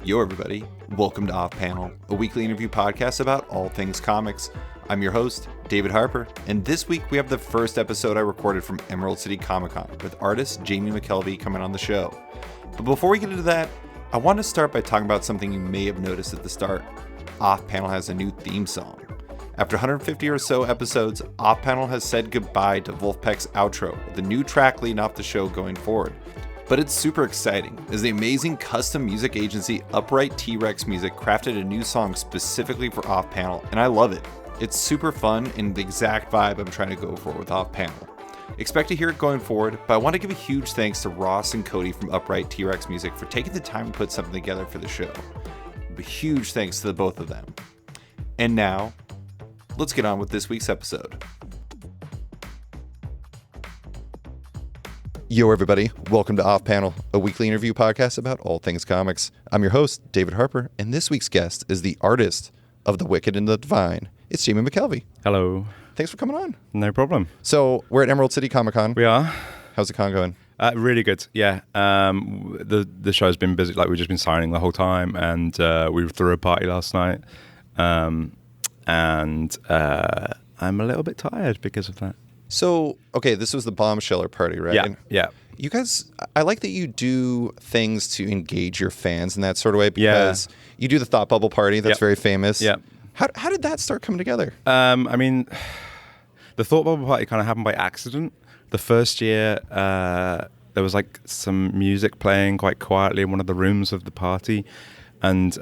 Yo everybody, welcome to Off Panel, a weekly interview podcast about all things comics. I'm your host, David Harper, and this week we have the first episode I recorded from Emerald City Comic Con with artist Jamie McKelvie coming on the show. But before we get into that, I want to start by talking about something you may have noticed at the start. Off Panel has a new theme song. After 150 or so episodes, Off Panel has said goodbye to Wolfpack's outro, with a new track leading off the show going forward. But it's super exciting, as the amazing custom music agency Upright T-Rex Music crafted a new song specifically for Off Panel, and I love it. It's super fun and the exact vibe I'm trying to go for with Off Panel. Expect to hear it going forward, but I want to give a huge thanks to Ross and Cody from Upright T-Rex Music for taking the time to put something together for the show. A huge thanks to the both of them. And now, let's get on with this week's episode. Yo everybody, welcome to Off Panel, a weekly interview podcast about all things comics. I'm your host, David Harper, and this week's guest is the artist of The Wicked and the Divine. It's Jamie McKelvie. Hello. Thanks for coming on. No problem. So, we're at Emerald City Comic Con. We are. How's the con going? Really good, yeah. The show's been busy, like we've just been signing the whole time, and we threw a party last night, and I'm a little bit tired because of that. So, okay, this was the bombsheller party, right? Yeah. You guys, I like that you do things to engage your fans in that sort of way, because you do the Thought Bubble party, that's very famous. Yeah. How did that start coming together? I mean, the Thought Bubble party kind of happened by accident. The first year, there was like some music playing quite quietly in one of the rooms of the party, and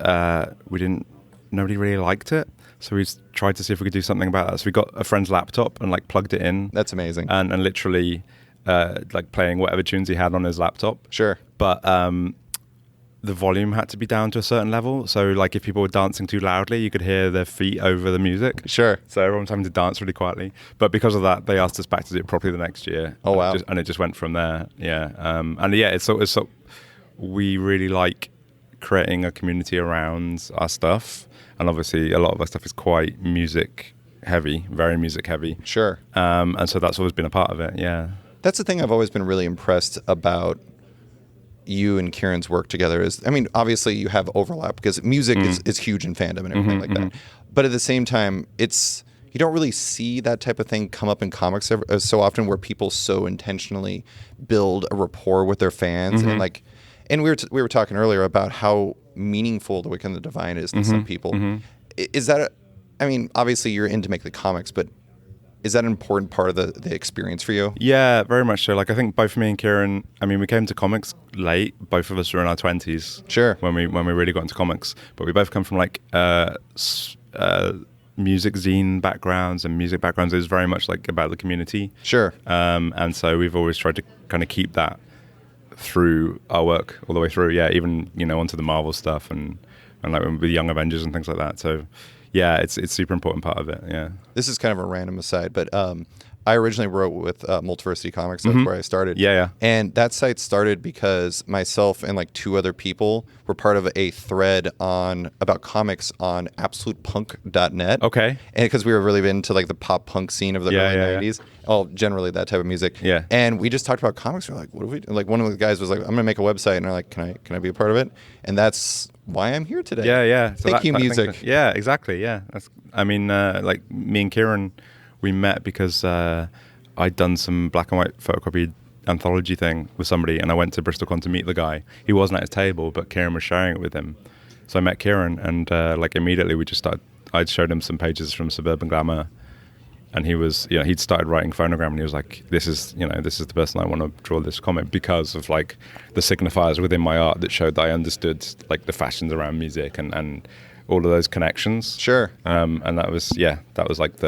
nobody really liked it. So we tried to see if we could do something about that. So we got a friend's laptop and like plugged it in. That's amazing. And literally like playing whatever tunes he had on his laptop. Sure. But the volume had to be down to a certain level. So like if people were dancing too loudly, you could hear their feet over the music. Sure. So everyone was having to dance really quietly. But because of that, they asked us back to do it properly the next year. Oh, wow. And it just went from there. Yeah. It's so we really like creating a community around our stuff. And obviously, a lot of our stuff is quite music heavy, very music heavy. Sure. And so that's always been a part of it, yeah. That's the thing I've always been really impressed about you and Kieron's work together is, I mean, obviously you have overlap because music is huge in fandom and everything like that. But at the same time, you don't really see that type of thing come up in comics so often, where people so intentionally build a rapport with their fans. And we were talking earlier about how meaningful The Wicked and the Divine is to some people. Is that, I mean, obviously you're in to make the comics, but is that an important part of the experience for you? Yeah, very much so. Like I think both me and Kieron, I mean, we came to comics late. Both of us were in our 20s. Sure. When we really got into comics. But we both come from like music zine backgrounds, and music backgrounds is very much like about the community. Sure. And so we've always tried to kind of keep that through our work all the way through, even onto the Marvel stuff and like with the Young Avengers and things like that. So yeah, it's super important part of it. Yeah, this is kind of a random aside, but I originally wrote with Multiversity Comics. That's where I started. Yeah. And that site started because myself and like two other people were part of a thread about comics on absolutepunk.net. Okay. And because we were really into like the pop punk scene of the early 90s. Oh, generally that type of music. Yeah. And we just talked about comics. We're like, what do we do? Like one of the guys was like, I'm going to make a website. And I'm like, can I be a part of it? And that's why I'm here today. Yeah. So Thank you, music. Yeah, exactly. Yeah. Like me and Kieron, we met because I'd done some black and white photocopied anthology thing with somebody, and I went to BristolCon to meet the guy. He wasn't at his table, but Kieron was sharing it with him. So I met Kieron, and like immediately we just started. I'd showed him some pages from Suburban Glamour, and he was, he'd started writing Phonogram, and he was like, "This is the person I want to draw this comic," because of like the signifiers within my art that showed that I understood like the fashions around music and all of those connections. Sure. And that was like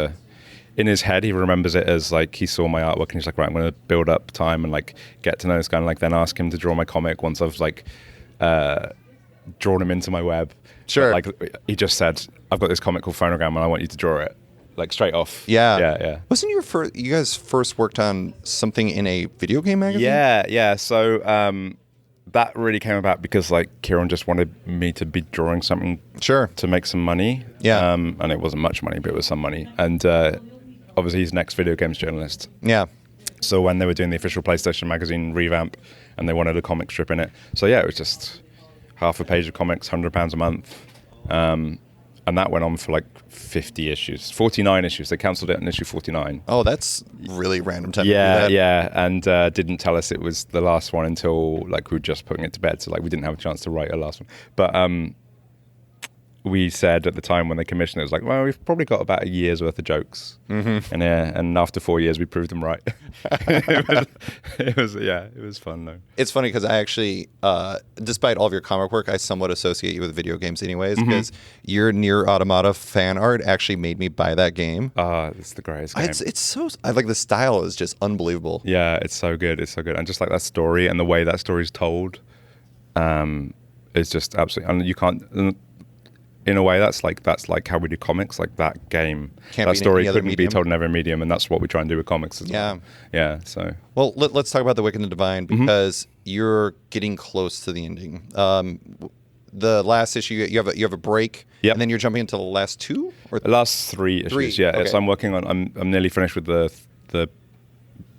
in his head, he remembers it as like he saw my artwork and he's like, right, I'm going to build up time and like get to know this guy and like then ask him to draw my comic once I've like drawn him into my web. Sure. But, like he just said, I've got this comic called Phonogram and I want you to draw it. Like straight off. Yeah. Wasn't you guys first worked on something in a video game magazine? Yeah. So that really came about because like Kieron just wanted me to be drawing something to make some money. Yeah. And it wasn't much money, but it was some money. And obviously he's an ex-video games journalist. Yeah. So when they were doing the official PlayStation magazine revamp and they wanted a comic strip in it. So yeah, it was just half a page of comics, £100 a month. And that went on for like 50 issues, 49 issues. They cancelled it in issue 49. Oh, that's really random time. Yeah, and didn't tell us it was the last one until like we were just putting it to bed. So like we didn't have a chance to write a last one. But we said at the time when they commissioned it, was like, well, we've probably got about a year's worth of jokes. Mm-hmm. And after 4 years, we proved them right. it was fun though. It's funny because I actually, despite all of your comic work, I somewhat associate you with video games anyways, because your Nier Automata fan art actually made me buy that game. It's the greatest game. It's so, I like the style is just unbelievable. Yeah, it's so good. It's so good. And just like that story and the way that story's told is just absolutely, and you can't, in a way, that's like how we do comics. Like that game, that story couldn't be told in every medium, and that's what we try and do with comics as well. Yeah. So, well, let's talk about The Wicked and the Divine, because you're getting close to the ending. The last issue, you have a break, and then you're jumping into the last two, or the last three issues. Yeah. Okay. So I'm working on. I'm nearly finished with the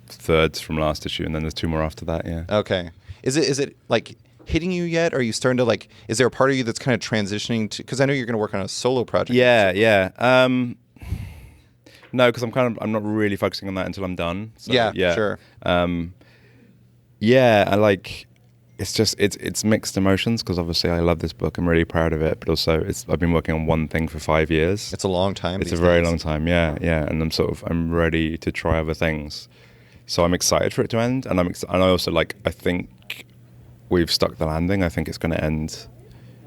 thirds from last issue, and then there's 2 more after that. Yeah. Okay. Is it like hitting you yet? Are you starting to like, is there a part of you that's kind of transitioning to, because I know you're going to work on a solo project? Yeah. No, because I'm not really focusing on that until I'm done. So, yeah, sure. I like, it's just, it's mixed emotions, because obviously I love this book, I'm really proud of it, but also I've been working on one thing for 5 years. It's a long time. It's a very long time, yeah, and I'm ready to try other things. So I'm excited for it to end, and I also like, I think we've stuck the landing. I think it's going to end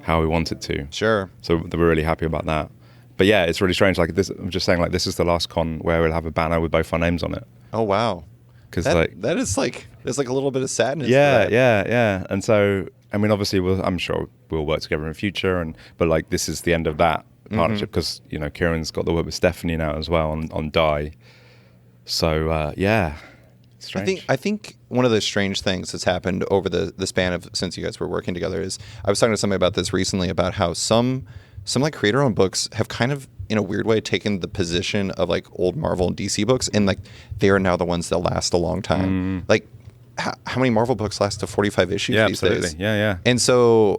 how we want it to. Sure. So we're really happy about that. But yeah, it's really strange. Like this, I'm just saying, like this is the last con where we'll have a banner with both our names on it. Oh wow! Because that is like, there's like a little bit of sadness. Yeah. And so I mean, obviously, I'm sure we'll work together in the future. But like this is the end of that partnership, because Kieron's got the work with Stephanie now as well on Die. So yeah. Strange. I think one of the strange things that's happened over the span of since you guys were working together is, I was talking to somebody about this recently, about how some like creator-owned books have kind of in a weird way taken the position of like old Marvel and DC books, and like they are now the ones that last a long time. Like how many Marvel books last to 45 issues these days? Yeah. And so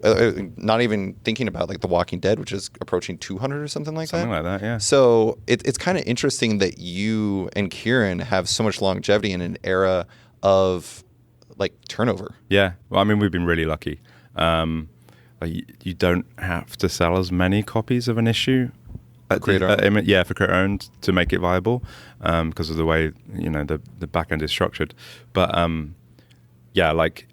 not even thinking about like The Walking Dead, which is approaching 200 or something like that, yeah. So it's kind of interesting that you and Kieron have so much longevity in an era of like turnover. Yeah. Well, I mean, we've been really lucky. You don't have to sell as many copies of an issue for creator-owned to make it viable, because of the way the back end is structured. But like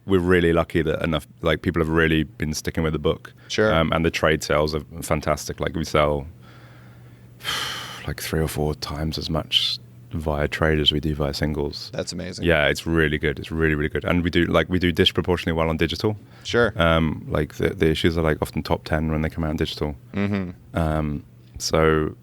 we're really lucky that enough like people have really been sticking with the book. Sure. And the trade sales are fantastic. Like we sell like 3 or 4 times as much via trade as we do via singles. That's amazing. Yeah, it's really good. It's really, really good. And we do disproportionately well on digital. Sure. Like the issues are like often top 10 when they come out in digital. So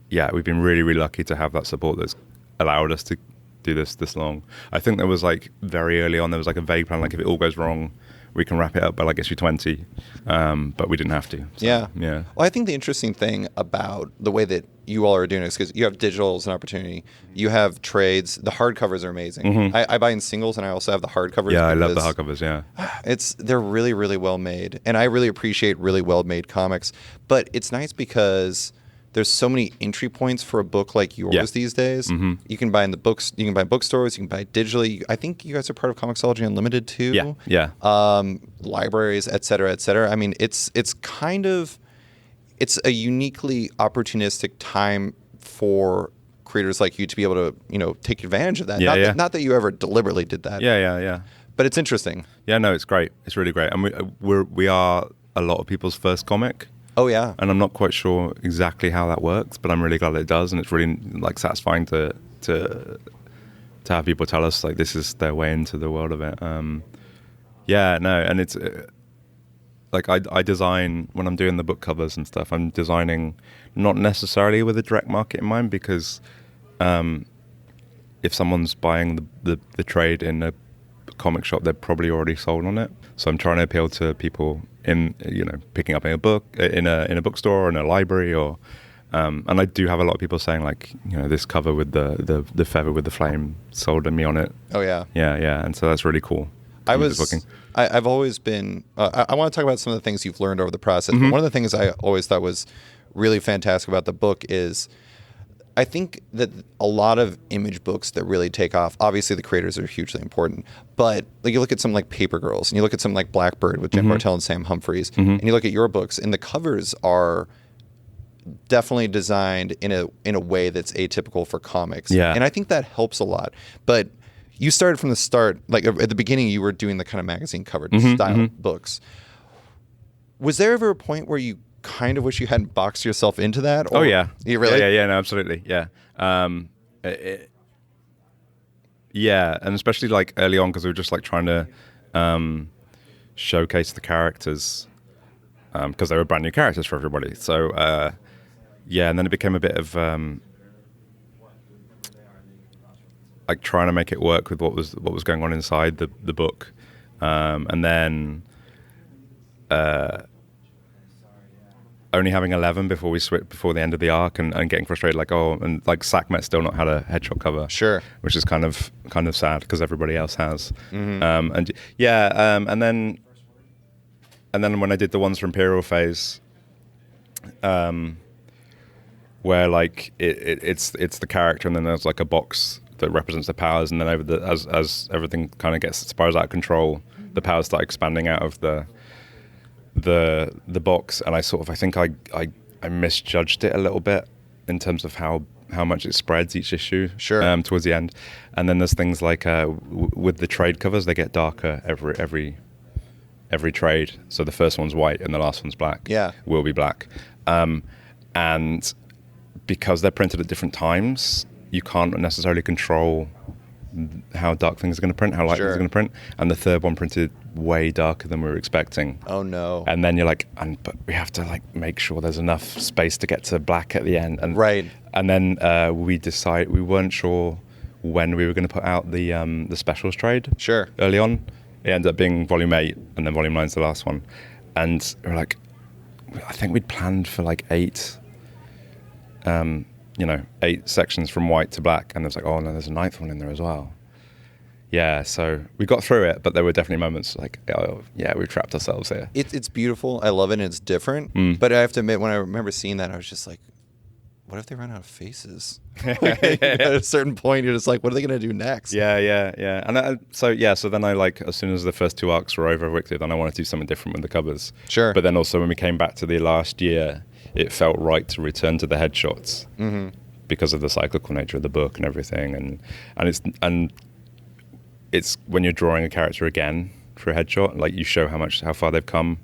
yeah, we've been really, really lucky to have that support that's allowed us to do this long. I think there was like very early on, there was like a vague plan, like if it all goes wrong, we can wrap it up by like issue 20. But we didn't have to. So, yeah. Well, I think the interesting thing about the way that you all are doing it is because you have digital as an opportunity. You have trades. The hardcovers are amazing. I buy in singles, and I also have the hardcovers. Yeah, I love the hardcovers, yeah. They're really, really well made. And I really appreciate really well made comics. But it's nice because there's so many entry points for a book like yours these days. You can buy in the books. You can buy in bookstores. You can buy digitally. I think you guys are part of Comixology Unlimited too. Yeah. Libraries, et cetera, et cetera. I mean, it's a uniquely opportunistic time for creators like you to be able to take advantage of that. Not that you ever deliberately did that. Yeah. But it's interesting. Yeah, no, it's great. It's really great. And we are a lot of people's first comic. Oh yeah. And I'm not quite sure exactly how that works, but I'm really glad it does, and it's really like satisfying to have people tell us like this is their way into the world of it. And it's like I design when I'm doing the book covers and stuff. I'm designing not necessarily with a direct market in mind, because if someone's buying the trade in a comic shop, they're probably already sold on it. So I'm trying to appeal to people in picking up a book in a bookstore or in a library, or and I do have a lot of people saying like this cover with the feather with the flame sold me on it. Oh yeah. Yeah, and so that's really cool. I've always been. I want to talk about some of the things you've learned over the process. Mm-hmm. But one of the things I always thought was really fantastic about the book is, I think that a lot of image books that really take off, obviously the creators are hugely important, but like you look at something like Paper Girls, and you look at something like Blackbird with Jen Mm-hmm. Bartel and Sam Humphries, Mm-hmm. and you look at your books, and the covers are definitely designed in a way that's atypical for comics. Yeah. And I think that helps a lot. But you started from the start, like at the beginning, you were doing the kind of magazine cover style books. Was there ever a point where you kind of wish you hadn't boxed yourself into that? Or, Oh yeah. You really? Yeah, no, absolutely. Yeah. Yeah, and especially like early on because we were just like trying to showcase the characters because they were brand new characters for everybody. So yeah, and then it became a bit of like trying to make it work with what was going on inside the book, and then only having 11 before the end of the arc, and getting frustrated, like and like Sackmet still not had a headshot cover, Sure, which is kind of sad because everybody else has, Mm-hmm. and then when I did the ones for Imperial Phase, where like it's the character, and then there's like a box that represents the powers, and then as everything kind of gets spirals out of control, the powers start expanding out of the box, and I think I misjudged it a little bit in terms of how much it spreads each issue. Sure. Towards the end, and then there's things like with the trade covers, they get darker every trade. So the first one's white and the last one's black. Yeah. Will be black, and because they're printed at different times, you can't necessarily control how dark things are going to print, how light things are going to print. And the third one printed way darker than we were expecting. Oh no. And then you're like, but we have to like make sure there's enough space to get to black at the end. And right. And then we weren't sure when we were going to put out the specials trade. Sure. Early on, it ended up being volume 8, and then volume 9's the last one. And we're like, I think we'd planned for like 8 sections from white to black, and there's like, oh no, there's a 9th one in there as well. Yeah, so we got through it, but there were definitely moments like, oh yeah, we've trapped ourselves here. It's beautiful. I love it, and it's different. But I have to admit, when I remember seeing that, I was just like, what if they run out of faces? At a certain point, you're just like, what are they going to do next? Yeah. And so then I like, as soon as the first 2 arcs were over, then I wanted to do something different with the covers. Sure. But then also when we came back to the last year, it felt right to return to the headshots because of the cyclical nature of the book and everything, and it's when you're drawing a character again for a headshot, like you show how far they've come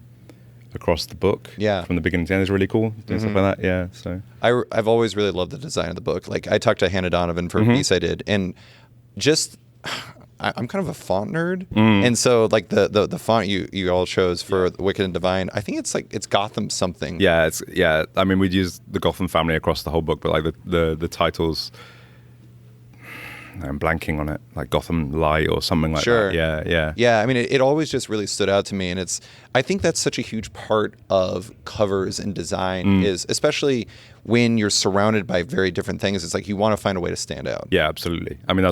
across the book. Yeah. From the beginning to the end is really cool. Doing stuff like that. Yeah. So I've always really loved the design of the book. Like I talked to Hannah Donovan for a piece I did, and just I'm kind of a font nerd, and so like the font you all chose for Wicked and Divine, I think it's Gotham something. Yeah. I mean, we'd use the Gotham family across the whole book, but like the titles, I'm blanking on it, like Gotham Light or something like Sure. that. Yeah, I mean, it always just really stood out to me, and I think that's such a huge part of covers and design is, especially when you're surrounded by very different things, it's like you want to find a way to stand out. Yeah, absolutely. I mean,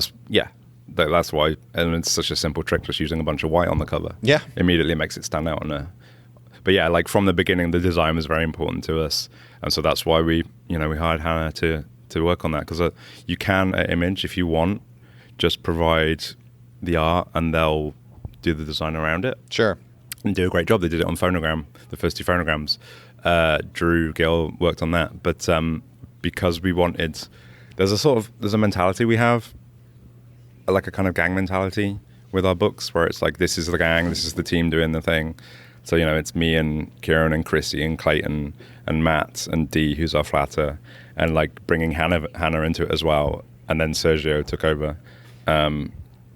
that's why, and it's such a simple trick, just using a bunch of white on the cover. Yeah. Immediately makes it stand out but yeah, like from the beginning, the design was very important to us, and so that's why we hired Hannah to work on that, because you can at Image, if you want, just provide the art and they'll do the design around it. Sure. And do a great job. They did it on Phonogram, the first 2 phonograms. Drew Gill worked on that, but because we wanted, there's a mentality we have, like a kind of gang mentality with our books, where it's like, this is the gang, this is the team doing the thing. So it's me and Kieron and Chrissy and Clayton and Matt and Dee, who's our flatter, and like bringing Hannah into it as well. And then Sergio took over,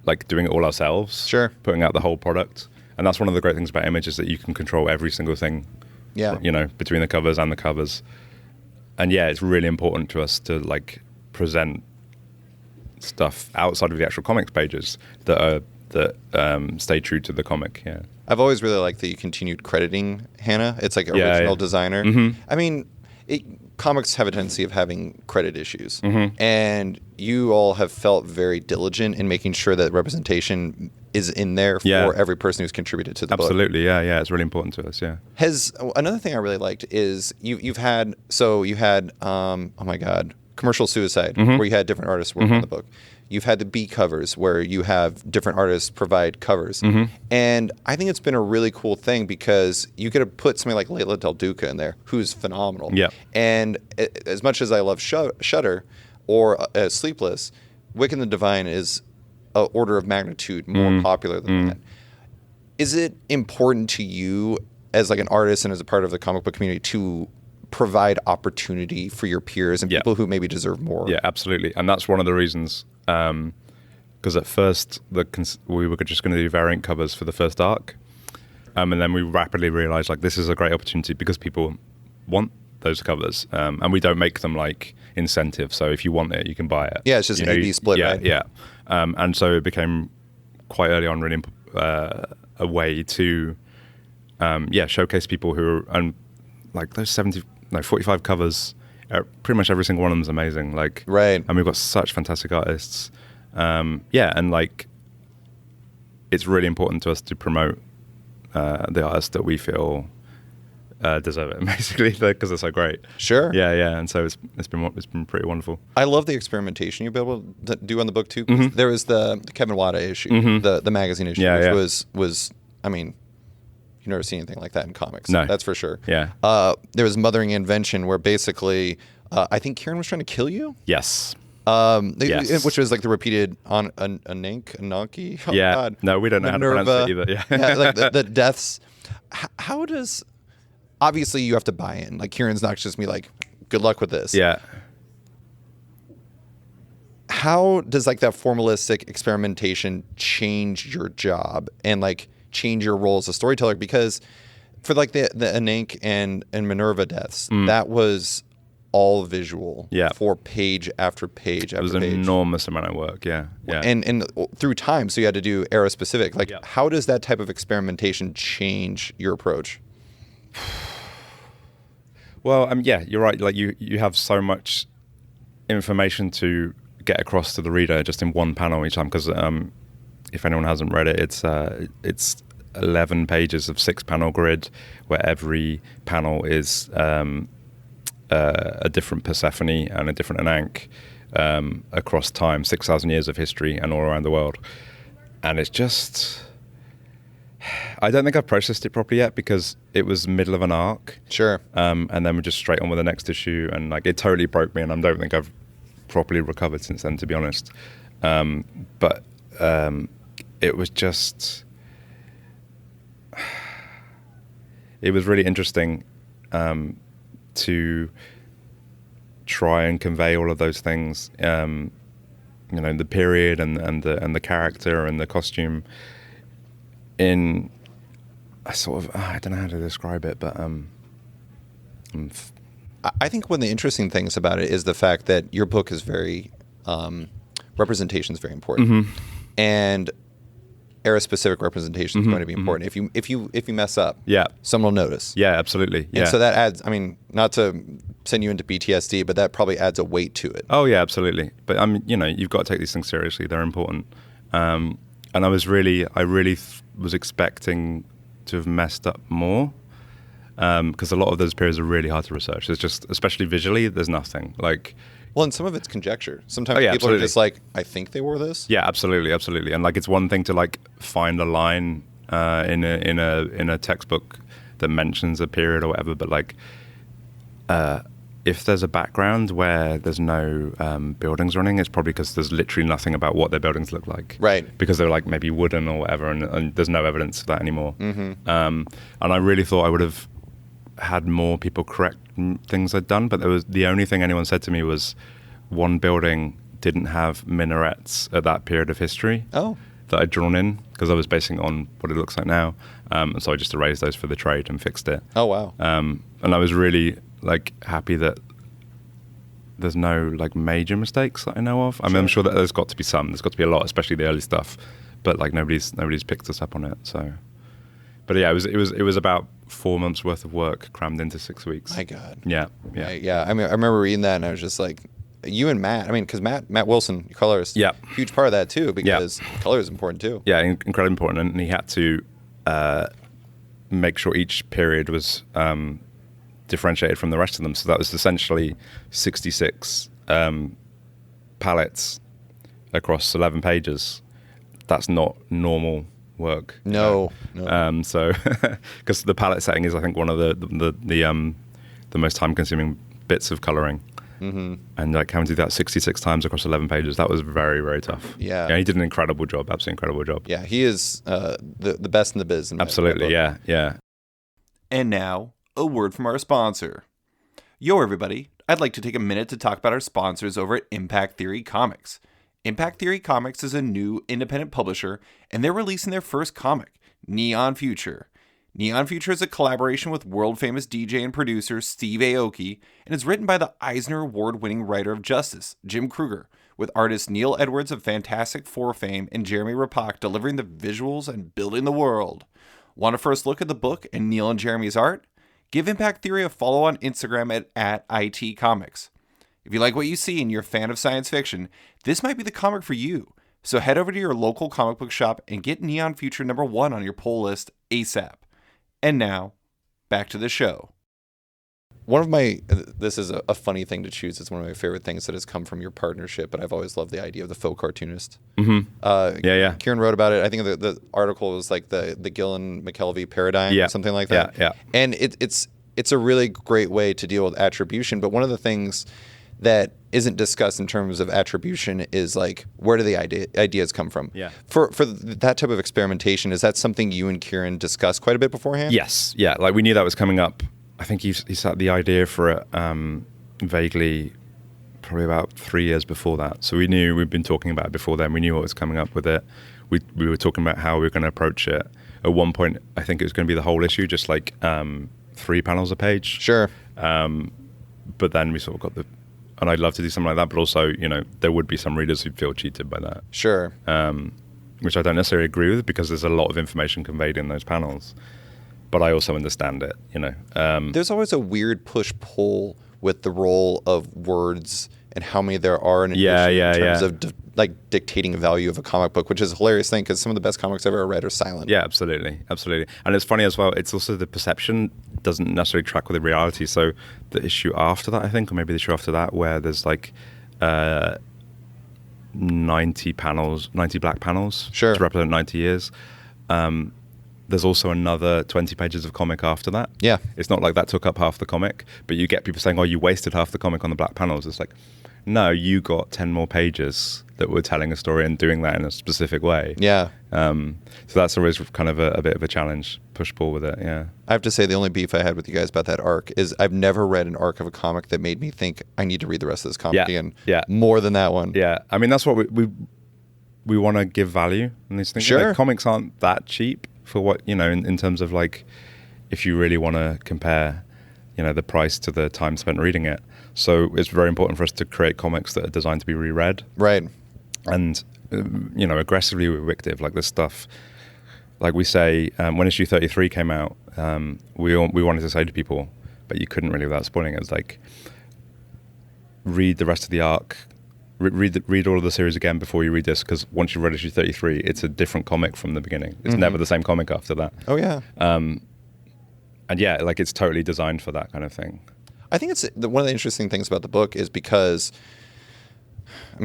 like doing it all ourselves. Sure. Putting out the whole product. And that's one of the great things about Image, is that you can control every single thing. Yeah. Between the covers and the covers. And yeah, it's really important to us to like present stuff outside of the actual comics pages that stay true to the comic. Yeah. I've always really liked that you continued crediting Hannah. It's like original designer. Mm-hmm. I mean, comics have a tendency of having credit issues. Mm-hmm. And you all have felt very diligent in making sure that representation is in there for every person who's contributed to the book. Absolutely, yeah, it's really important to us. Yeah. Another thing I really liked is you had oh my god, Commercial Suicide, where you had different artists work on the book. You've had the B covers where you have different artists provide covers. And I think it's been a really cool thing because you get to put somebody like Layla Del Duca in there, who's phenomenal. Yeah. And as much as I love Shudder or Sleepless, Wicked and the Divine is an order of magnitude more popular than that. Is it important to you as like an artist and as a part of the comic book community to provide opportunity for your peers and people who maybe deserve more? Yeah, absolutely. And that's one of the reasons, because at first we were just going to do variant covers for the first arc. And then we rapidly realized like this is a great opportunity because people want those covers. And we don't make them like incentive. So if you want it, you can buy it. Yeah, it's just an A-B split, right? Yeah. And so it became quite early on really a way to showcase people who are, and like those 45 covers, pretty much every single one of them is amazing. Like, right. And we've got such fantastic artists. And like, it's really important to us to promote the artists that we feel deserve it, basically, because they're so great. Sure. Yeah. And so it's been pretty wonderful. I love the experimentation you've been able to do on the book too. There was the Kevin Wada issue, the magazine issue, which was I mean, you've never seen anything like that in comics. No. That's for sure. Yeah. There was Mothering Invention, where basically I think Kieron was trying to kill you. Yes. Yes. Which was like the repeated on Ananki. Oh, yeah. God. No, we don't know Minerva. how to pronounce it either. Yeah. Like the deaths. How does? Obviously, you have to buy in. Like Kieron's not just me. Like, good luck with this. Yeah. How does like that formalistic experimentation change your job and like change your role as a storyteller? Because for like the Anank and Minerva deaths, that was all visual for page after page after page. It was an enormous amount of work, yeah. And through time, so you had to do era specific. Like, how does that type of experimentation change your approach? Well, you're right. Like you have so much information to get across to the reader just in one panel each time. Because if anyone hasn't read it, it's 11 pages of 6-panel grid where every panel is a different Persephone and a different Anank across time, 6,000 years of history and all around the world. And it's just... I don't think I've processed it properly yet because it was middle of an arc. Sure. And then we're just straight on with the next issue, and like it totally broke me, and I don't think I've properly recovered since then, to be honest. But it was just... It was really interesting to try and convey all of those things, the period and the character and the costume in a sort of, I don't know how to describe it, but I think one of the interesting things about it is the fact that your book is very representation is very important, and era specific representation is going to be important. If you mess up, someone will notice. Yeah, absolutely. And so that adds, I mean, not to send you into PTSD, but that probably adds a weight to it. Oh yeah, absolutely. But you've got to take these things seriously. They're important. And I really was expecting to have messed up more, because a lot of those periods are really hard to research. There's just, especially visually, there's nothing. Like, well, and some of it's conjecture. Sometimes people are just like, I think they wore this. Yeah, absolutely. And like, it's one thing to like find a line in a textbook that mentions a period or whatever, but like, if there's a background where there's no buildings running, it's probably because there's literally nothing about what their buildings look like. Right. Because they're like maybe wooden or whatever, and there's no evidence of that anymore. And I really thought I would have had more people correct things I'd done, but the only thing anyone said to me was one building didn't have minarets at that period of history. Oh. That I'd drawn in, because I was basing it on what it looks like now. And so I just erased those for the trade and fixed it. Oh, wow. And I was really like happy that there's no like major mistakes that I know of. I mean, I'm sure that there's got to be some. There's got to be a lot, especially the early stuff. But like nobody's picked us up on it. So, but yeah, it was about 4 months worth of work crammed into 6 weeks. My God. Yeah. I mean, I remember reading that and I was just like, you and Matt, I mean, because Matt Wilson, colorist, Yeah. huge part of that too, because color is important too. Yeah, incredibly important. And he had to make sure each period was differentiated from the rest of them. So that was essentially 66 palettes across 11 pages. That's not normal work. No. So, because the palette setting is, I think, one of the most time-consuming bits of coloring. Mm-hmm. And like having to do that 66 times across 11 pages, that was very, very tough. Yeah. He did an incredible job, absolutely incredible job. Yeah, he is the best in the biz. Absolutely, yeah. And now, a word from our sponsor. Yo, everybody. I'd like to take a minute to talk about our sponsors over at Impact Theory Comics. Impact Theory Comics is a new independent publisher, and they're releasing their first comic, Neon Future. Neon Future is a collaboration with world-famous DJ and producer Steve Aoki, and is written by the Eisner Award-winning writer of Justice, Jim Kruger, with artists Neil Edwards of Fantastic Four fame and Jeremy Rappak delivering the visuals and building the world. Want a first look at the book and Neil and Jeremy's art? Give Impact Theory a follow on Instagram at @ITComics. If you like what you see and you're a fan of science fiction, this might be the comic for you. So head over to your local comic book shop and get Neon Future #1 on your pull list ASAP. And now, back to the show. This is a funny thing to choose. It's one of my favorite things that has come from your partnership, but I've always loved the idea of the faux cartoonist. Mm-hmm. Yeah. Kieron wrote about it. I think the article was like the Gillen McKelvie paradigm, or something like that. Yeah. And it's a really great way to deal with attribution. But one of the things that isn't discussed in terms of attribution is like, where do the ideas come from? Yeah. For that type of experimentation, is that something you and Kieron discussed quite a bit beforehand? Yes. Yeah. Like we knew that was coming up. I think he set the idea for it vaguely probably about 3 years before that. So we knew, we'd been talking about it before then. We knew what was coming up with it. We were talking about how we were going to approach it. At one point, I think it was going to be the whole issue, just like 3 panels a page. Sure. But then we sort of got and I'd love to do something like that, but also, there would be some readers who'd feel cheated by that. Sure. Which I don't necessarily agree with, because there's a lot of information conveyed in those panels. But I also understand it, There's always a weird push-pull with the role of words and how many there are in terms of dictating the value of a comic book, which is a hilarious thing because some of the best comics I've ever read are silent. Yeah, absolutely. And it's funny as well, it's also the perception doesn't necessarily track with the reality. So the issue after that, I think, or maybe the issue after that, where there's like 90 black panels to represent 90 years. There's also another 20 pages of comic after that. Yeah. It's not like that took up half the comic, but you get people saying, oh, you wasted half the comic on the black panels. It's like, no, you got 10 more pages that were telling a story and doing that in a specific way. Yeah. So that's always kind of a bit of a challenge, push-pull with it, yeah. I have to say the only beef I had with you guys about that arc is I've never read an arc of a comic that made me think I need to read the rest of this comic again. Yeah. More than that one. Yeah. I mean, that's what we want to give value in these things. Sure. Comics aren't that cheap for what, in terms of like, if you really want to compare, the price to the time spent reading it. So it's very important for us to create comics that are designed to be reread. Right. And, aggressively Wictive, like this stuff. Like we say, when issue 33 came out, we wanted to say to people, but you couldn't really without spoiling it, it's like, read the rest of the arc, read all of the series again before you read this, because once you've read issue 33, it's a different comic from the beginning. It's never the same comic after that. Oh, yeah. And yeah, like it's totally designed for that kind of thing. I think it's one of the interesting things about the book is because,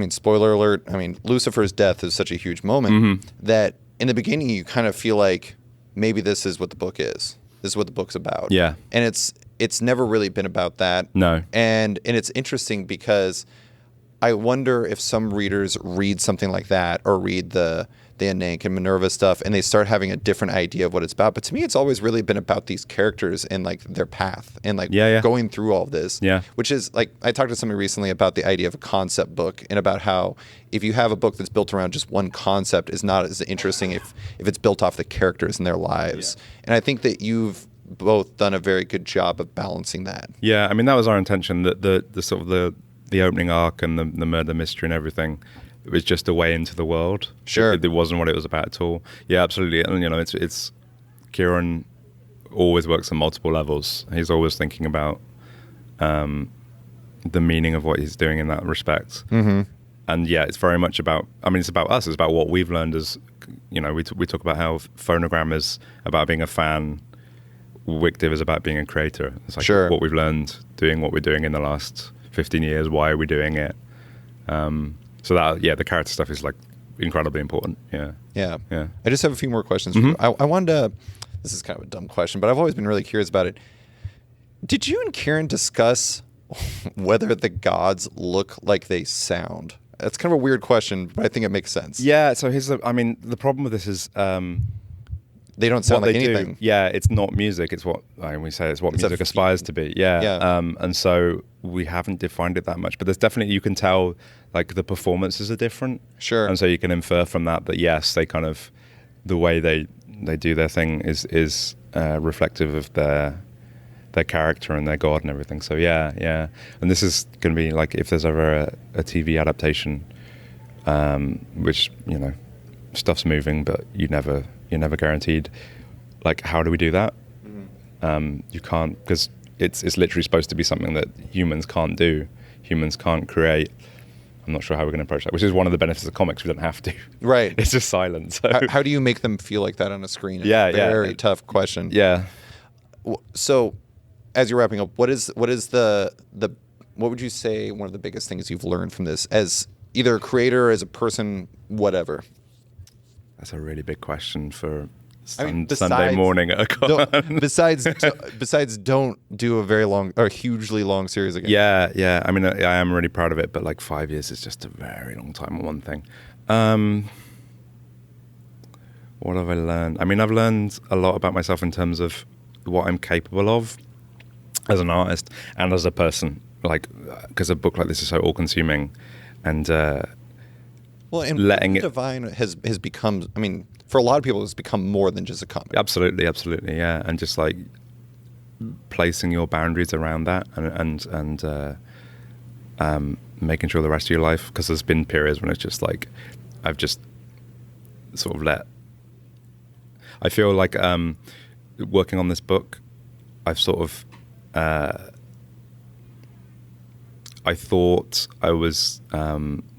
spoiler alert, Lucifer's death is such a huge moment that in the beginning you kind of feel like maybe this is what the book is. This is what the book's about. Yeah. And it's never really been about that. No. And it's interesting because I wonder if some readers read something like that or read the Anank and Minerva stuff and they start having a different idea of what it's about. But to me, it's always really been about these characters and like their path and like going through all of this. Yeah. Which is like, I talked to somebody recently about the idea of a concept book and about how if you have a book that's built around just one concept is not as interesting if it's built off the characters and their lives. Yeah. And I think that you've both done a very good job of balancing that. Yeah. That was our intention, that the sort of the opening arc and the murder mystery and everything, it was just a way into the world. Sure. It wasn't what it was about at all. Yeah, absolutely. And, it's Kieron always works on multiple levels. He's always thinking about, the meaning of what he's doing in that respect. Mm-hmm. And yeah, it's very much about, I mean, it's about us. It's about what we've learned as, you know, we talk about how Phonogram is about being a fan. Wictive is about being a creator. It's like Sure. what we've learned doing what we're doing in the last 15 years. Why are we doing it? So that, yeah, the character stuff is like incredibly important. Yeah. Yeah. Yeah. I just have a few more questions for you. I wanted to, this is kind of a dumb question, but I've always been really curious about it. Did you and Kieron discuss whether the gods look like they sound? That's kind of a weird question, but I think it makes sense. Yeah. So here's I mean, the problem with this is, They don't sound like anything. Yeah, it's not music. It's what we say. It's what music aspires to be. Yeah. Yeah. And so we haven't defined it that much, but there's definitely, you can tell like the performances are different. Sure. And so you can infer from that yes, they kind of, the way they do their thing is reflective of their character and their god and everything. So yeah. And this is going to be like, if there's ever a TV adaptation, which, you know, stuff's moving, but you're never guaranteed. Like, how do we do that? You can't, because it's literally supposed to be something that humans can't do. Humans can't create. I'm not sure how we're going to approach that, which is one of the benefits of comics. We don't have to. Right. It's just silent. So. How do you make them feel like that on a screen? Very tough question. Yeah. So, as you're wrapping up, what would you say one of the biggest things you've learned from this, as either a creator, as a person, whatever? That's a really big question for besides, Sunday morning at a con. Besides, don't do a very long or hugely long series again. Yeah. I mean, I am really proud of it, but like 5 years is just a very long time on one thing. What have I learned? I mean, I've learned a lot about myself in terms of what I'm capable of as an artist and as a person. Like, because a book like this is so all-consuming, and well, and letting it Divine has become. I mean, for a lot of people, it's become more than just a comic. Absolutely, yeah, and just like placing your boundaries around that, and making sure the rest of your life, because there's been periods when it's just like I've just sort of let. I feel like working on this book, I've sort of. I thought I was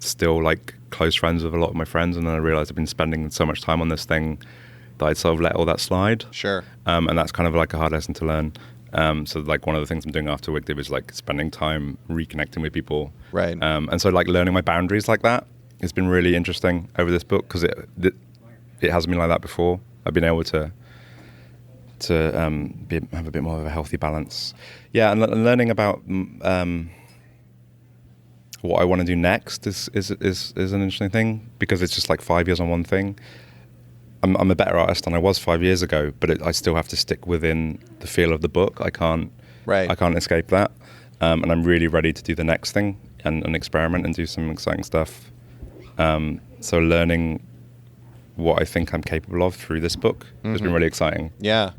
still like close friends with a lot of my friends, and then I realized I've been spending so much time on this thing that I'd sort of let all that slide. Sure. And that's kind of like a hard lesson to learn. So like one of the things I'm doing after Wigdiv is like spending time reconnecting with people. Right. And so like learning my boundaries like that has been really interesting over this book, because it hasn't been like that before. I've been able to have a bit more of a healthy balance. Yeah, and learning about what I want to do next is an interesting thing, because it's just like 5 years on one thing. I'm a better artist than I was 5 years ago, but I still have to stick within the feel of the book. I can't escape that. And I'm really ready to do the next thing and experiment and do some exciting stuff. So learning what I think I'm capable of through this book has been really exciting. Yeah.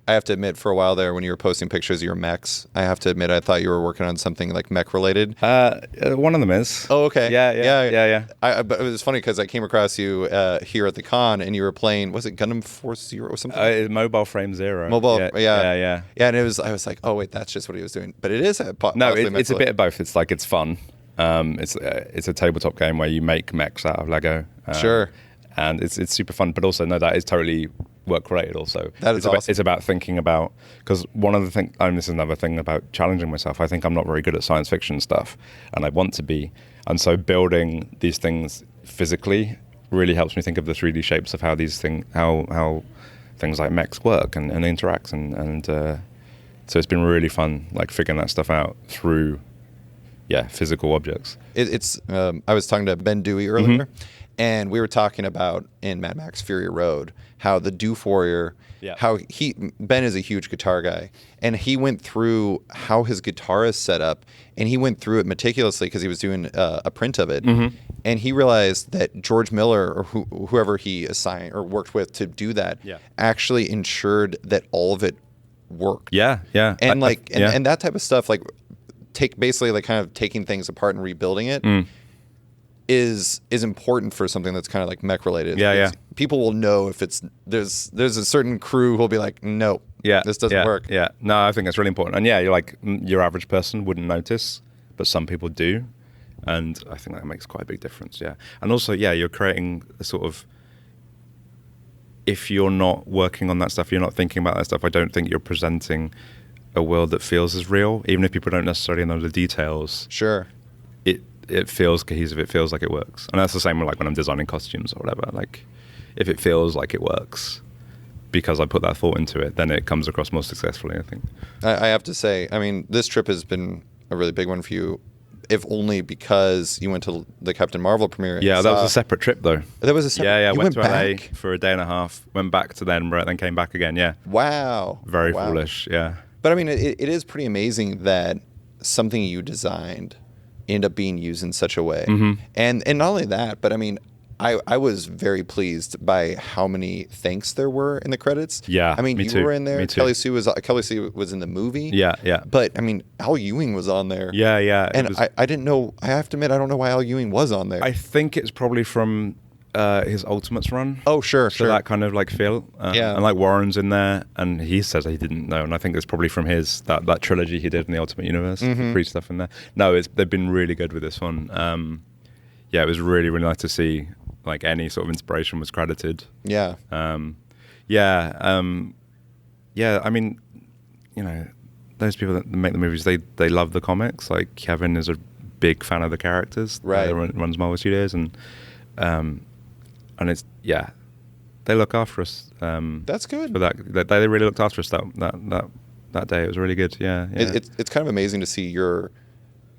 I have to admit, for a while there, when you were posting pictures of your mechs, I have to admit, I thought you were working on something like mech related. One of them is. Oh, okay. Yeah. But it was funny because I came across you here at the con, and you were playing, was it Gundam Force Zero or something? Mobile Frame Zero. Yeah, and I was like, oh wait, that's just what he was doing. But it is it's a bit of both. It's fun. It's a tabletop game where you make mechs out of Lego. Sure. And it's super fun, but also that is totally work related. Also, that is awesome. It's about thinking about, because one of the things, this is another thing about challenging myself. I think I'm not very good at science fiction stuff, and I want to be. And so building these things physically really helps me think of the 3D shapes of how these things, how things like mechs work and interact, and so it's been really fun, like figuring that stuff out through, physical objects. I was talking to Ben Dewey earlier. And we were talking about in Mad Max Fury Road how the Doof Warrior, Ben is a huge guitar guy, and he went through how his guitar is set up, and he went through it meticulously because he was doing a print of it, and he realized that George Miller or whoever he assigned or worked with to do that actually ensured that all of it worked. Yeah. And and that type of stuff, like basically kind of taking things apart and rebuilding it. Is important for something that's kind of like mech related. Yeah. People will know if there's a certain crew who'll be like, no, this doesn't work. Yeah. No, I think that's really important. And you're like, your average person wouldn't notice, but some people do. And I think that makes quite a big difference, yeah. And also, yeah, you're creating a sort of, if you're not working on that stuff, you're not thinking about that stuff, I don't think you're presenting a world that feels as real, even if people don't necessarily know the details. Sure. It feels cohesive, it feels like it works. And that's the same with like when I'm designing costumes or whatever. Like, if it feels like it works because I put that thought into it, then it comes across more successfully, I think. I have to say, I mean, this trip has been a really big one for you, if only because you went to the Captain Marvel premiere. Yeah, that was a separate trip, though. That was a separate... Yeah, you went to back? LA for a day and a half, went back to Edinburgh, then came back again, yeah. Wow. Very foolish, yeah. But I mean, it is pretty amazing that something you designed ended up being used in such a way. Mm-hmm. And not only that, but I mean, I was very pleased by how many thanks there were in the credits. Yeah, I mean, me you too. were in there. Me too. Kelly Sue was in the movie. Yeah, yeah. But I mean, Al Ewing was on there. Yeah, yeah. And I didn't know. I have to admit, I don't know why Al Ewing was on there. I think it's probably from his Ultimates run. Oh, sure. That kind of like feel. Yeah. And like Warren's in there, and he says he didn't know, and I think it's probably from his that trilogy he did in the Ultimate Universe, the pre stuff in there. No, they've been really good with this one. Yeah, it was really, really nice to see like any sort of inspiration was credited. Yeah. Yeah. I mean, you know, those people that make the movies, they love the comics. Like Kevin is a big fan of the characters. Right. Runs Marvel Studios, and it's they look after us. That's good. For that they really looked after us that day. It was really good. Yeah. It's kind of amazing to see your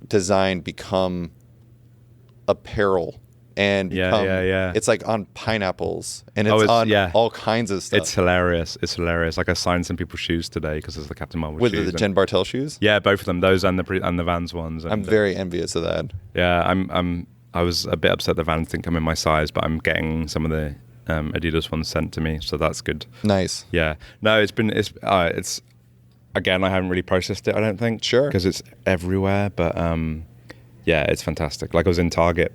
design become apparel. And it's like on pineapples, and it's on all kinds of stuff. It's hilarious. Like I signed some people's shoes today because it's the Captain Marvel with shoes. With the Jen Bartel shoes. Yeah, both of them. Those and the Vans ones. I'm very envious of that. Yeah, I was a bit upset the Vans didn't come in my size, but I'm getting some of the Adidas ones sent to me, so that's good. Nice. Yeah. No, it's again, I haven't really processed it. I don't think. Sure. Because it's everywhere, but yeah, it's fantastic. Like I was in Target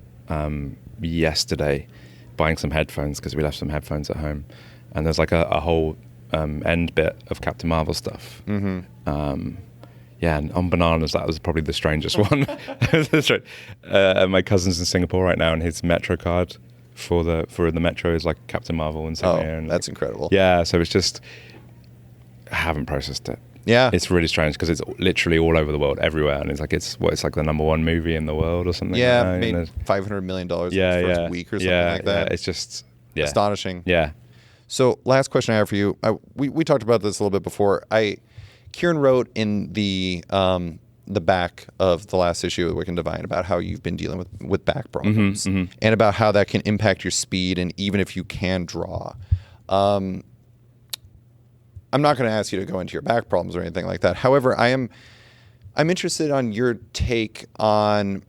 yesterday buying some headphones because we left some headphones at home, and there's like a whole end bit of Captain Marvel stuff. Yeah, and on bananas, that was probably the strangest one. That's right. My cousin's in Singapore right now, and his Metro card for the Metro is like Captain Marvel insignia. Oh, that's incredible. Yeah, so it's just, I haven't processed it. Yeah, it's really strange because it's literally all over the world, everywhere, and it's like it's like the #1 movie in the world or something. Yeah, made $500 million in its first week or something like that. Yeah, it's just astonishing. Yeah. So, last question I have for you. We talked about this a little bit before. Kieron wrote in the back of the last issue of Wicked Divine about how you've been dealing with back problems and about how that can impact your speed and even if you can draw. I'm not going to ask you to go into your back problems or anything like that. However, I'm interested on your take on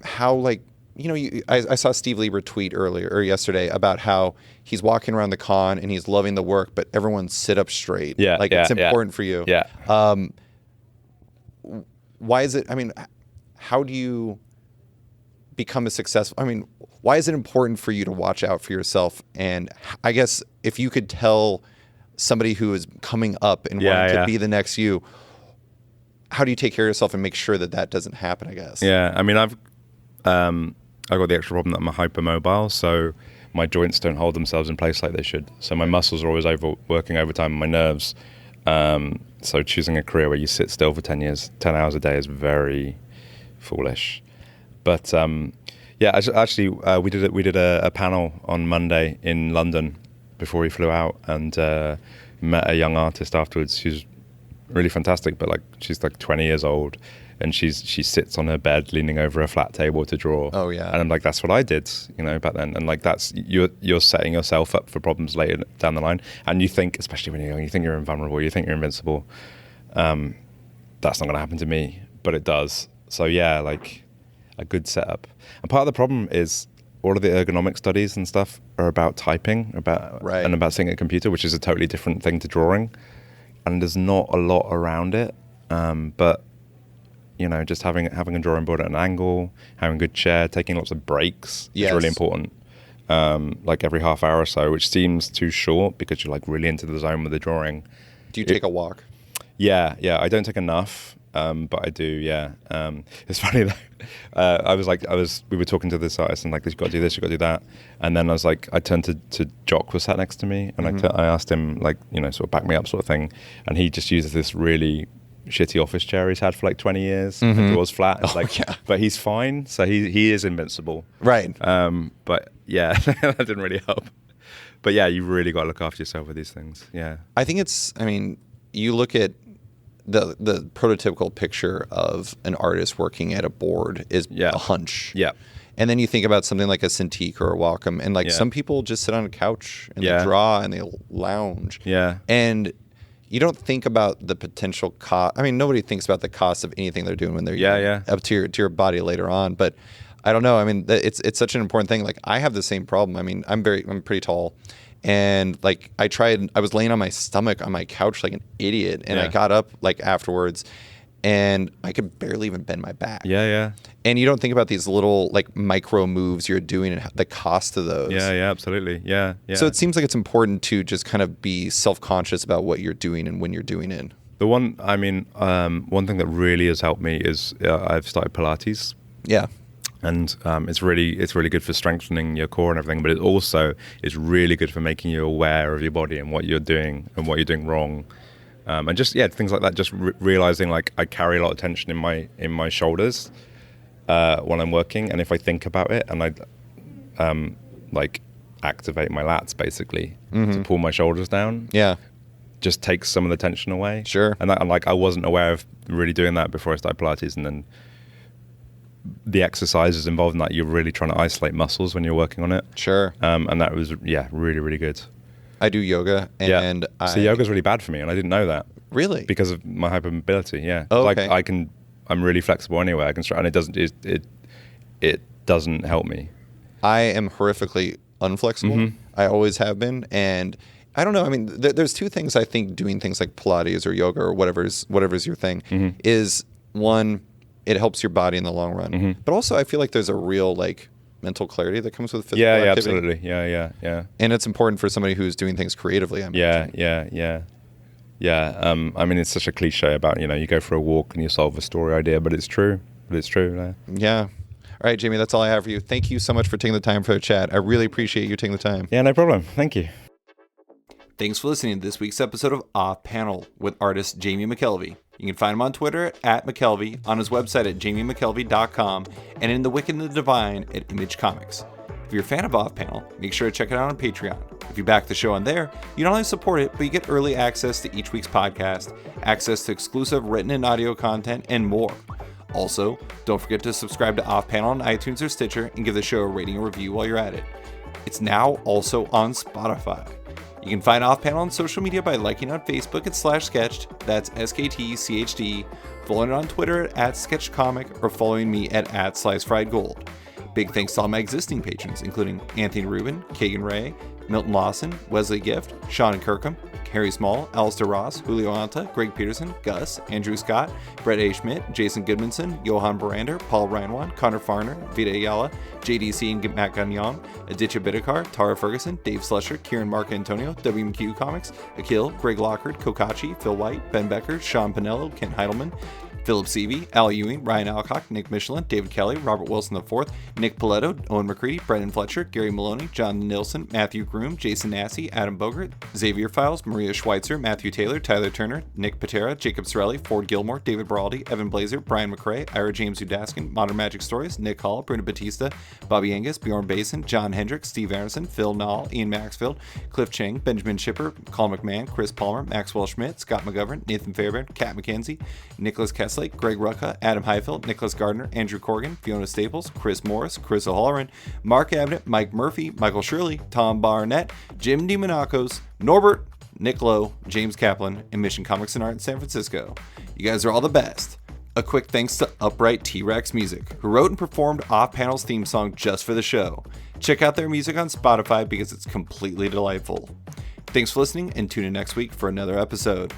how, like, you know, I saw Steve Lieber tweet yesterday about how he's walking around the con and he's loving the work, but everyone sit up straight. Yeah, like it's important for you. Yeah. Why is it? I mean, how do you become a successful? I mean, why is it important for you to watch out for yourself? And I guess if you could tell somebody who is coming up and wanting to be the next you, how do you take care of yourself and make sure that doesn't happen, I guess? Yeah, I mean, I've got the extra problem that I'm hypermobile, so my joints don't hold themselves in place like they should. So my muscles are always working overtime, my nerves. So choosing a career where you sit still for 10 hours a day is very foolish. But actually, we did a panel on Monday in London before we flew out, and met a young artist afterwards. She's really fantastic, but like she's like 20 years old, and she sits on her bed leaning over a flat table to draw. Oh yeah. And I'm like, that's what I did, you know, back then. And like that's you're setting yourself up for problems later down the line. And you think, especially when you're young, you think you're invulnerable, you think you're invincible. That's not going to happen to me, but it does. So yeah, like a good setup. And part of the problem is all of the ergonomic studies and stuff are about typing, and about seeing a computer, which is a totally different thing to drawing. And there's not a lot around it. But you know, just having a drawing board at an angle, having a good chair, taking lots of breaks is really important. Like every half hour or so, which seems too short because you're like really into the zone with the drawing. Do you take a walk? Yeah. I don't take enough. But I do, yeah. It's funny though. We were talking to this artist and like, you've got to do this, you've got to do that. And then I was like, I turned to Jock was sat next to me, and I asked him, like, sort of back me up sort of thing. And he just uses this really shitty office chair he's had for like 20 years. It was flat. It's but he's fine. So he is invincible. Right. But yeah, that didn't really help. But yeah, you really got to look after yourself with these things. Yeah. I think you look at the prototypical picture of an artist working at a board is a hunch. Yeah. And then you think about something like a Cintiq or a Wacom, and like some people just sit on a couch and they draw and they lounge. Yeah. And you don't think about the potential cost. I mean, nobody thinks about the cost of anything they're doing when they're up to your body later on. But I don't know. I mean, it's such an important thing. Like, I have the same problem. I mean, I'm pretty tall. And like I was laying on my stomach on my couch like an idiot, and I got up like afterwards, and I could barely even bend my back. Yeah, yeah. And you don't think about these little like micro moves you're doing and the cost of those. Yeah, yeah, absolutely. Yeah, yeah. So it seems like it's important to just kind of be self-conscious about what you're doing and when you're doing it. One thing that really has helped me is I've started Pilates. Yeah. And it's really good for strengthening your core and everything, but it also is really good for making you aware of your body and what you're doing and what you're doing wrong, and just things like that. Just realizing like I carry a lot of tension in my shoulders when I'm working, and if I think about it and I like activate my lats basically to pull my shoulders down, just takes some of the tension away. Sure. And I wasn't aware of really doing that before I started Pilates, and then the exercises involved in that, you're really trying to isolate muscles when you're working on it. Sure. And that was, really, really good. I do yoga, and so yoga's really bad for me, and I didn't know that. Really? Because of my hypermobility, yeah. Oh, okay. Like I'm really flexible anyway. I can and it doesn't help me. I am horrifically unflexible. I always have been, and I don't know. I mean, there's two things I think doing things like Pilates or yoga or whatever's your thing is, one, it helps your body in the long run. But also, I feel like there's a real like mental clarity that comes with physical activity. Absolutely. Yeah. And it's important for somebody who's doing things creatively. Yeah. I mean, it's such a cliche about, you go for a walk and you solve a story idea, but it's true. Yeah. All right, Jamie, that's all I have for you. Thank you so much for taking the time for the chat. I really appreciate you taking the time. Yeah, no problem. Thank you. Thanks for listening to this week's episode of Off Panel with artist Jamie McKelvie. You can find him on Twitter at McKelvie, on his website at jamiemckelvie.com, and in The Wicked and the Divine at Image Comics. If you're a fan of Off Panel, make sure to check it out on Patreon. If you back the show on there, you not only support it, but you get early access to each week's podcast, access to exclusive written and audio content, and more. Also, don't forget to subscribe to Off Panel on iTunes or Stitcher and give the show a rating and review while you're at it. It's now also on Spotify. You can find Off Panel on social media by liking on Facebook at /sketched, that's SKTCHD, following it on Twitter at sketchcomic, or following me at @slicefriedgold. Big thanks to all my existing patrons, including Anthony Rubin, Kagan Ray, Milton Lawson, Wesley Gift, Sean Kirkham, Harry Small, Alistair Ross, Julio Anta, Greg Peterson, Gus, Andrew Scott, Brett A. Schmidt, Jason Goodmanson, Johan Barander, Paul Ryanwan, Connor Farner, Vita Ayala, JDC and Matt Gagnon, Aditya Bidikar, Tara Ferguson, Dave Slusher, Kieran Mark Antonio, WMQ Comics, Akil, Greg Lockard, Kokachi, Phil White, Ben Becker, Sean Pinello, Ken Heidelman, Philip Seavey, Al Ewing, Ryan Alcock, Nick Michelin, David Kelly, Robert Wilson IV, Nick Paletto, Owen McCready, Brendan Fletcher, Gary Maloney, John Nilsson, Matthew Groom, Jason Nassy, Adam Bogert, Xavier Files, Maria Schweitzer, Matthew Taylor, Tyler Turner, Nick Patera, Jacob Sorelli, Ford Gilmore, David Baraldi, Evan Blazer, Brian McRae, Ira James Udaskin, Modern Magic Stories, Nick Hall, Bruno Batista, Bobby Angus, Bjorn Basin, John Hendricks, Steve Anderson, Phil Nall, Ian Maxfield, Cliff Chang, Benjamin Shipper, Colin McMahon, Chris Palmer, Maxwell Schmidt, Scott McGovern, Nathan Fairbairn, Kat McKenzie, Nicholas Kesslake, Greg Rucka, Adam Heifeld, Nicholas Gardner, Andrew Corrigan, Fiona Staples, Chris Morris, Chris O'Halloran, Mark Abbott, Mike Murphy, Michael Shirley, Tom Barnett, Jim DiMonacos, Norbert, Nick Lowe, James Kaplan, and Mission Comics and Art in San Francisco. You guys are all the best. A quick thanks to Upright T-Rex Music, who wrote and performed Off Panel's theme song just for the show. Check out their music on Spotify because it's completely delightful. Thanks for listening, and tune in next week for another episode.